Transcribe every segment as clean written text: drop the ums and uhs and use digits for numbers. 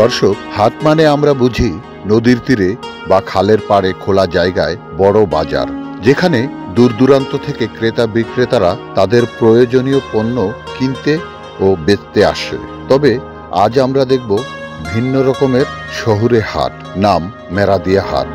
দর্শক, হাট মানে আমরা বুঝি নদীর তীরে বা খালের পাড়ে খোলা জায়গায় বড় বাজার, যেখানে দূর দূরান্ত থেকে ক্রেতা বিক্রেতারা তাদের প্রয়োজনীয় পণ্য কিনতে ও বেচতে আসে। তবে আজ আমরা দেখব ভিন্ন রকমের শহুরে হাট, নাম মেরাদিয়া হাট।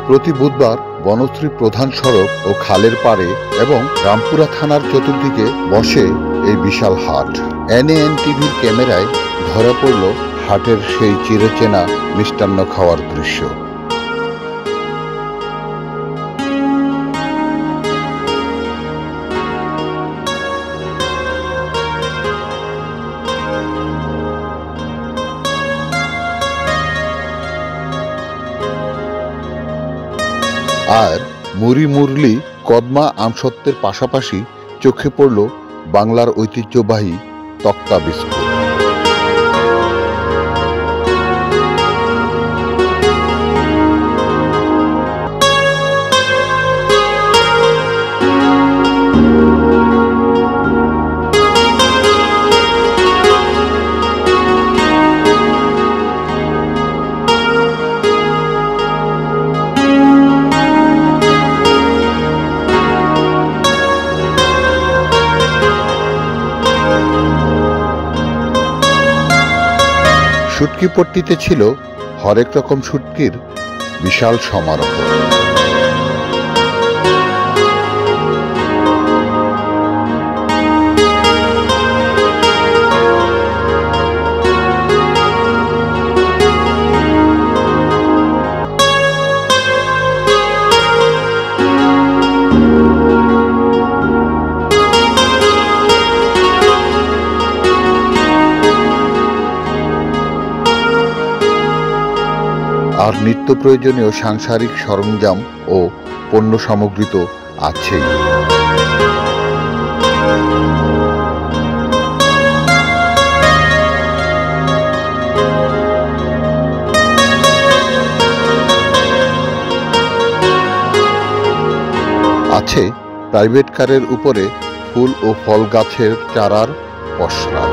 প্রতি বুধবার বনশ্রী প্রধান সড়ক ও খালের পাড়ে এবং রামপুরা থানার চতুর্দিকে বসে এই বিশাল হাট। NAN টিভির ক্যামেরায় ধরা পড়ল হাটের সেই চিরচেনা মিষ্টান্ন খাওয়ার দৃশ্য। আর মুড়ি মুরলি কদমা আমসত্ত্বের পাশাপাশি চোখে পড়ল বাংলার ঐতিহ্যবাহী তক্তা বিস্কুট। শুটকি পট্টিতে ছিল হরেক রকম শুটকির বিশাল সমারোহ। আর নিত্য প্রয়োজনীয় সাংসারিক সরঞ্জাম ও পণ্য সামগ্রী তো আছেই। আছে প্রাইভেট কারের উপরে ফুল ও ফল গাছের চারার পসরা।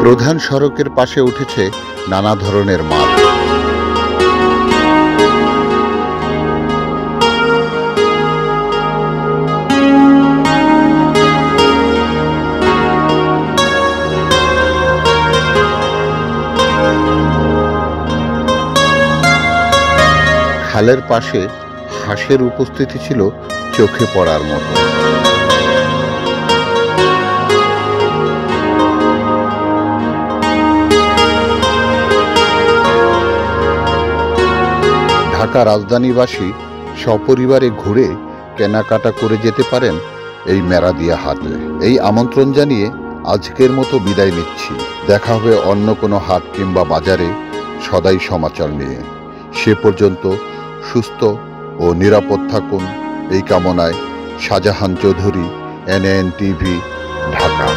প্রধান সড়কের পাশে উঠেছে নানা ধরনের মাল। খালের পাশে হাঁসের উপস্থিতি ছিল চোখে পড়ার মতো। ঢাকা রাজধানীবাসী সপরিবারে ঘুরে কেনাকাটা করে যেতে পারেন এই মেরাদিয়া হাটে। এই আমন্ত্রণ জানিয়ে আজকের মতো বিদায় নিচ্ছি। দেখা হবে অন্য কোনো হাট কিংবা বাজারে সদাই সমাচার নিয়ে। সে পর্যন্ত সুস্থ ও নিরাপদ থাকুন এই কামনায় শাহজাহান চৌধুরী, NAN টিভি, ঢাকা।